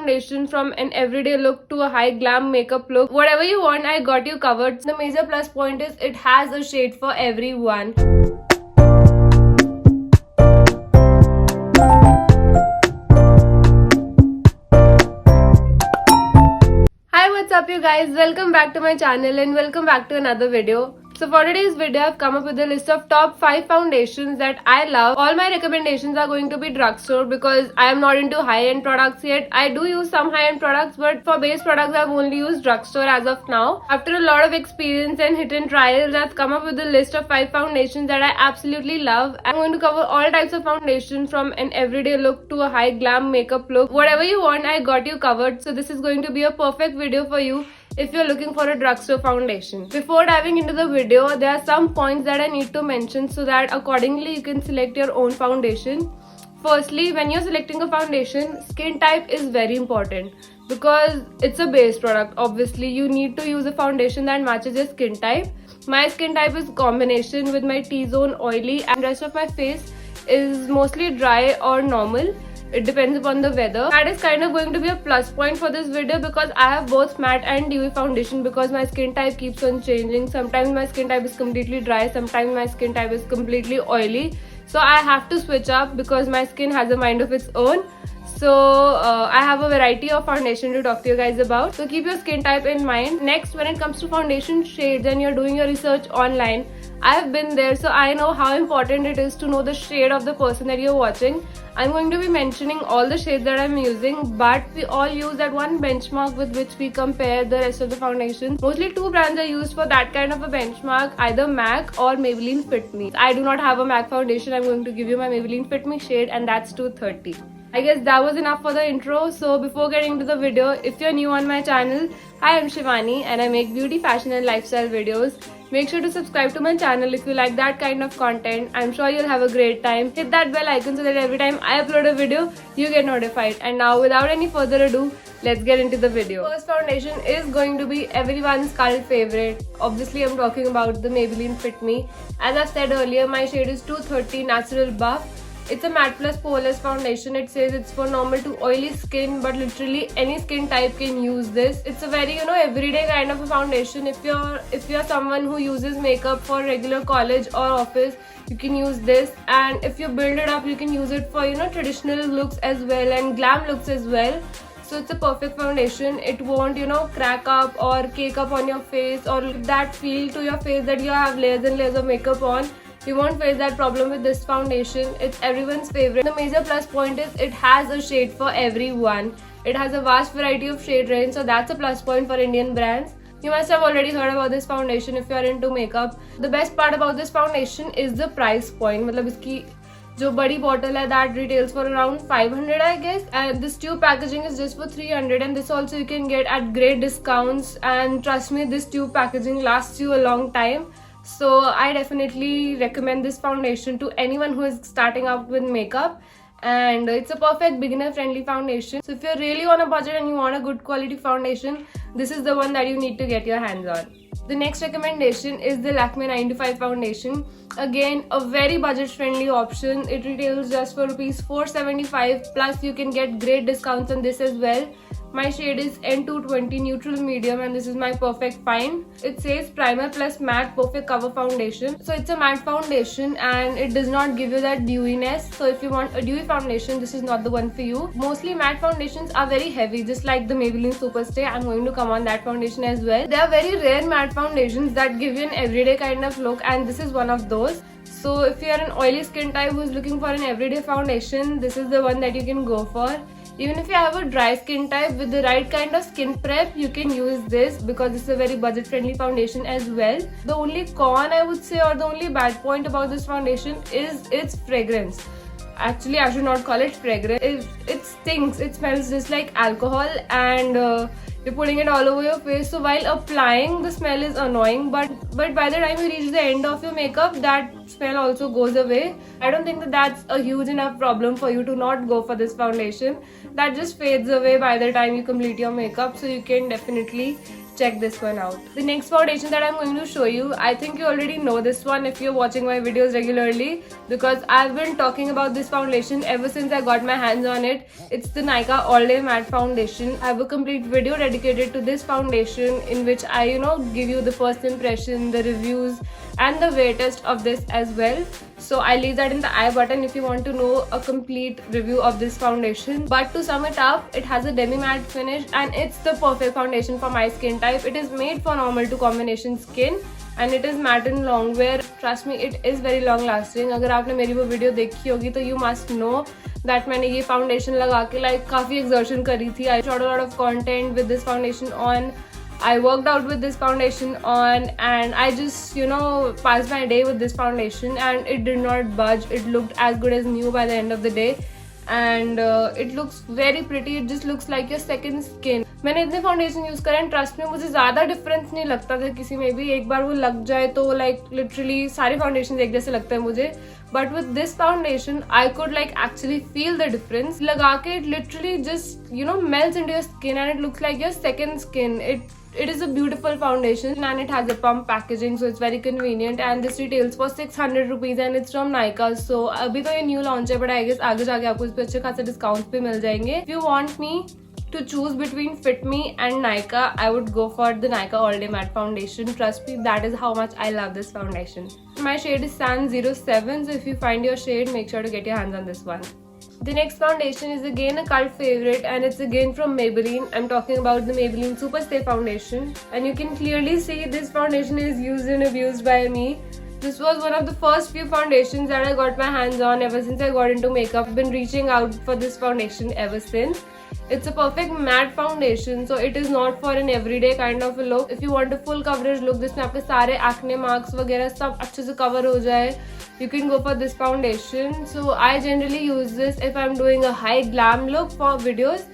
Foundation from an everyday look to a high glam makeup look. Whatever you want, I got you covered. The major plus point is it has a shade for everyone. Hi, what's up you guys? Welcome back to my channel and welcome back to another video. So for today's video, I've come up with a list of top 5 foundations that I love. All my recommendations are going to be drugstore because I am not into high-end products yet. I do use some high-end products, but for base products, I've only used drugstore as of now. After a lot of experience and hit and trials, I've come up with a list of 5 foundations that I absolutely love. I'm going to cover all types of foundation from an everyday look to a high glam makeup look. Whatever you want, I got you covered. So this is going to be a perfect video for you if you're looking for a drugstore foundation. Before diving into the video, there are some points that I need to mention so that accordingly you can select your own foundation. Firstly, when you're selecting a foundation, skin type is very important because it's a base product. Obviously, you need to use a foundation that matches your skin type. My skin type is combination with my T-zone oily and rest of my face is mostly dry or normal. It depends upon the weather. That is kind of going to be a plus point for this video because I have both matte and dewy foundation because my skin type keeps on changing. Sometimes my skin type is completely dry, sometimes my skin type is completely oily. So I have to switch up because my skin has a mind of its own. So I have a variety of foundation to talk to you guys about. So keep your skin type in mind. Next, when it comes to foundation shades and you're doing your research online, I have been there, so I know how important it is to know the shade of the person that you're watching. I'm going to be mentioning all the shades that I'm using, but we all use that one benchmark with which we compare the rest of the foundations. Mostly 2 brands are used for that kind of a benchmark, either MAC or Maybelline Fit Me. I do not have a MAC foundation. I'm going to give you my Maybelline Fit Me shade and that's 230. I guess that was enough for the intro. So before getting into the video, if you're new on my channel, hi, I'm Shivani and I make beauty, fashion and lifestyle videos. Make sure to subscribe to my channel if you like that kind of content. I'm sure you'll have a great time. Hit that bell icon so that every time I upload a video, you get notified. And now without any further ado, let's get into the video. First foundation is going to be everyone's cult favorite. Obviously, I'm talking about the Maybelline Fit Me. As I said earlier, my shade is 230 Natural Buff. It's a matte plus poreless foundation. It says it's for normal to oily skin, but literally any skin type can use this. It's a very, everyday kind of a foundation. If you're someone who uses makeup for regular college or office, you can use this. And if you build it up, you can use it for, traditional looks as well and glam looks as well. So it's a perfect foundation. It won't, crack up or cake up on your face or that feel to your face that you have layers and layers of makeup on. You won't face that problem with this foundation. It's everyone's favorite. The major plus point is it has a shade for everyone. It has a vast variety of shade range, so that's a plus point for Indian brands. You must have already heard about this foundation if you are into makeup. The best part about this foundation is the price point. मतलब इसकी जो बड़ी bottle है that retails for around 500 I guess, and this tube packaging is just for 300, and this also you can get at great discounts, and trust me, this tube packaging lasts you a long time. So I definitely recommend this foundation to anyone who is starting out with makeup, and it's a perfect beginner friendly foundation. So if you're really on a budget and you want a good quality foundation, this is the one that you need to get your hands on. The next recommendation is the Lakme 9 to 5 foundation. Again, a very budget friendly option. It retails just for rupees 475, plus you can get great discounts on this as well. My shade is N220 neutral medium and this is my perfect find. It says primer plus matte perfect cover foundation. So it's a matte foundation and it does not give you that dewiness. So if you want a dewy foundation, this is not the one for you. Mostly matte foundations are very heavy, just like the Maybelline Superstay. I'm going to come on that foundation as well. There are very rare matte foundations that give you an everyday kind of look, and this is one of those. So if you are an oily skin type who is looking for an everyday foundation, this is the one that you can go for. Even if you have a dry skin type with the right kind of skin prep, you can use this because it's a very budget friendly foundation as well. The only con I would say, or the only bad point about this foundation is its fragrance. Actually, I should not call it fragrance. It stinks. It smells just like alcohol, and you're putting it all over your face. So while applying, the smell is annoying, but by the time you reach the end of your makeup, that smell also goes away. I don't think that that's a huge enough problem for you to not go for this foundation. That just fades away by the time you complete your makeup, so you can definitely check this one out. The next foundation that I'm going to show you, I think you already know this one if you're watching my videos regularly, because I've been talking about this foundation ever since I got my hands on it. It's the Nyka All Day Matte Foundation. I have a complete video dedicated to this foundation in which I give you the first impression, the reviews and the wear test of this as well. So I'll leave that in the I button if you want to know a complete review of this foundation. But to sum it up, it has a demi matte finish and it's the perfect foundation for my skin type. It is made for normal to combination skin and it is matte and long wear. Trust me, it is very long lasting. अगर आपने मेरी वो video देखी होगी तो you must know that मैंने ये foundation लगा के काफ़ी exertion करी थी. I shot a lot of content with this foundation on. I worked out with this foundation on, and I just passed my day with this foundation and it did not budge. It looked as good as new by the end of the day and it looks very pretty. It just looks like your second skin. मैंने इतने foundation use करे and trust में मुझे ज्यादा difference नहीं लगता था किसी में भी. एक बार वो लग जाए तो लिटरली सारे फाउंडेशन एक जैसे लगते हैं मुझे. But with this foundation I could actually feel the difference. लगा के it literally just melts into your skin and it looks like your second skin. It is a beautiful foundation and it has a pump packaging, so it's very convenient, and this retails for 600 rupees and it's from Nyka. So अभी तो ये new launch है but I guess आगे जाके आपको इस पे अच्छे खासे discounts भी मिल जाएंगे. If you want me to choose between Fit Me and Nyka, I would go for the Nyka All Day Matte Foundation. Trust me, that is how much I love this foundation. My shade is Sand 07, so if you find your shade, make sure to get your hands on this one. The next foundation is again a cult favorite and it's again from Maybelline. I'm talking about the Maybelline Superstay foundation, and you can clearly see this foundation is used and abused by me. This was one of the first few foundations that I got my hands on ever since I got into makeup. I've been reaching out for this foundation ever since. It's a perfect matte foundation, so it is not for an everyday kind of a look. If you want a full coverage look जिसमें आपके सारे acne marks वगैरह सब अच्छे से cover हो जाए, you can go for this foundation. So I generally use this if I'm doing a high glam look for videos,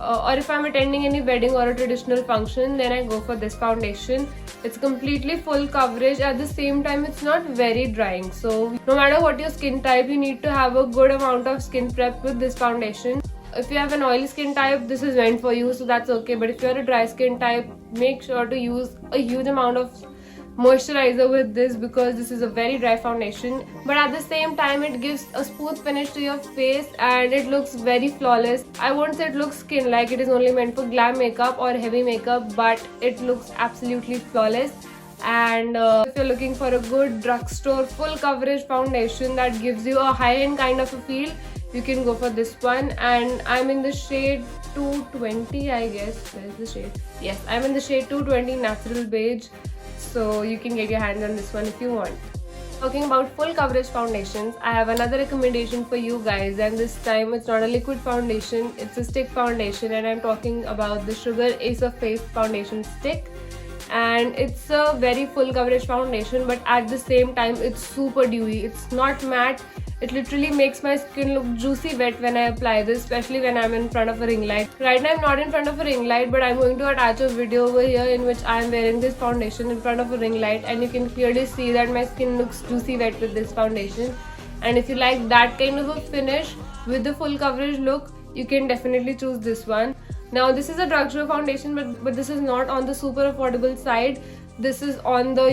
or if I'm attending any wedding or a traditional function, then I go for this foundation. It's completely full coverage. At the same time, it's not very drying. So no matter what your skin type, you need to have a good amount of skin prep with this foundation. If you have an oily skin type, this is meant for you, so that's okay. But if you're a dry skin type, make sure to use a huge amount of moisturizer with this because this is a very dry foundation. But at the same time, it gives a smooth finish to your face and it looks very flawless. I won't say it looks skin-like, it is only meant for glam makeup or heavy makeup, but it looks absolutely flawless. And if you're looking for a good drugstore full coverage foundation that gives you a high-end kind of a feel, you can go for this one. And I'm in the shade 220, I guess. Where's the shade? Yes, I'm in the shade 220 Natural Beige. So you can get your hands on this one if you want. Talking about full coverage foundations, I have another recommendation for you guys, and this time it's not a liquid foundation, it's a stick foundation, and I'm talking about the Sugar Ace of Face foundation stick. And it's a very full coverage foundation, but at the same time it's super dewy. It's not matte. It literally makes my skin look juicy wet when I apply this, especially when I'm in front of a ring light. Right now I'm not in front of a ring light, but I'm going to attach a video over here in which I'm wearing this foundation in front of a ring light, and you can clearly see that my skin looks juicy wet with this foundation. And if you like that kind of a finish with the full coverage look, you can definitely choose this one. Now this is a drugstore foundation, but this is not on the super affordable side. This is on the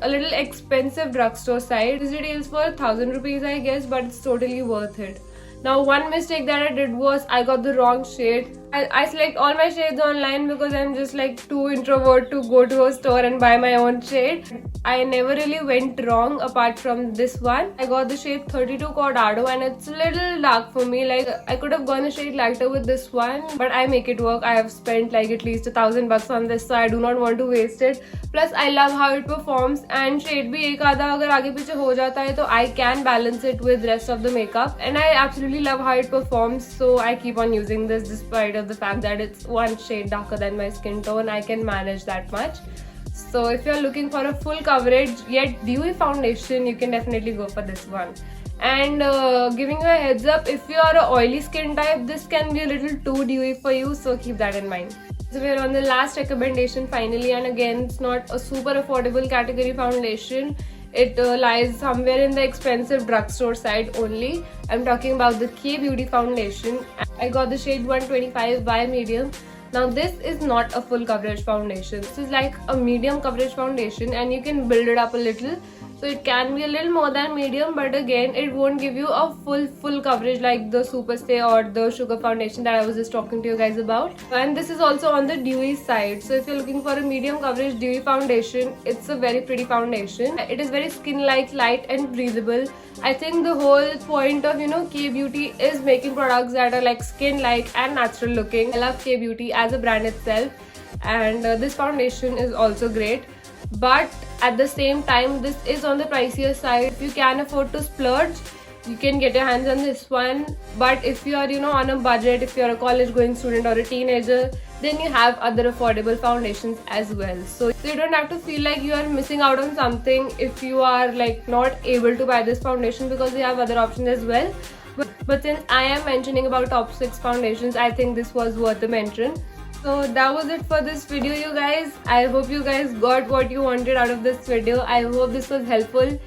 a little expensive drugstore side. This retails for 1000 rupees, I guess, but it's totally worth it. Now one mistake that I did was I got the wrong shade. I select all my shades online because I'm just too introvert to go to a store and buy my own shade. I never really went wrong apart from this one. I got the shade 32 Cordado and it's a little dark for me. I could have gone a shade lighter with this one, but I make it work. I have spent at least 1000 bucks on this, so I do not want to waste it. Plus I love how it performs, and shade bhi ek aadha agar aage piche ho jata hai to I can balance it with rest of the makeup, and I absolutely love how it performs. So I keep on using this despite of the fact that it's one shade darker than my skin tone. I can manage that much. So if you're looking for a full coverage yet dewy foundation, you can definitely go for this one. And giving you a heads up, if you are an oily skin type, this can be a little too dewy for you, so keep that in mind. So we're on the last recommendation finally, and again it's not a super affordable category foundation. It lies somewhere in the expensive drugstore side only. I'm talking about the K Beauty foundation. I got the shade 125 by medium. Now this is not a full coverage foundation. This is like a medium coverage foundation, and you can build it up a little. So it can be a little more than medium, but again it won't give you a full coverage like the Superstay or the Sugar foundation that I was just talking to you guys about. And this is also on the dewy side. So if you're looking for a medium coverage dewy foundation, it's a very pretty foundation. It is very skin-like, light and breathable. I think the whole point of K-beauty is making products that are like skin-like and natural looking. I love K-beauty as a brand itself, and this foundation is also great. But at the same time, this is on the pricier side. If you can afford to splurge, you can get your hands on this one. But if you are on a budget, if you're a college going student or a teenager, then you have other affordable foundations as well. So you don't have to feel like you are missing out on something if you are like not able to buy this foundation, because you have other options as well. But since I am mentioning about top 6 foundations, I think this was worth a mention. So that was it for this video, you guys. I hope you guys got what you wanted out of this video. I hope this was helpful,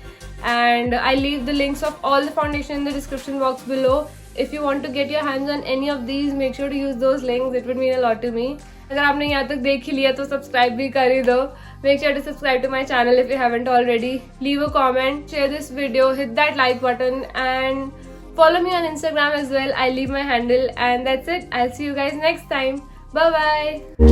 and I leave the links of all the foundation in the description box below. If you want to get your hands on any of these, make sure to use those links. It would mean a lot to me. अगर आपने यहाँ तक देख ही लिया तो subscribe भी कर ही दो. Make sure to subscribe to my channel if you haven't already. Leave a comment, share this video, hit that like button, and follow me on Instagram as well. I leave my handle, and that's it. I'll see you guys next time. Bye bye.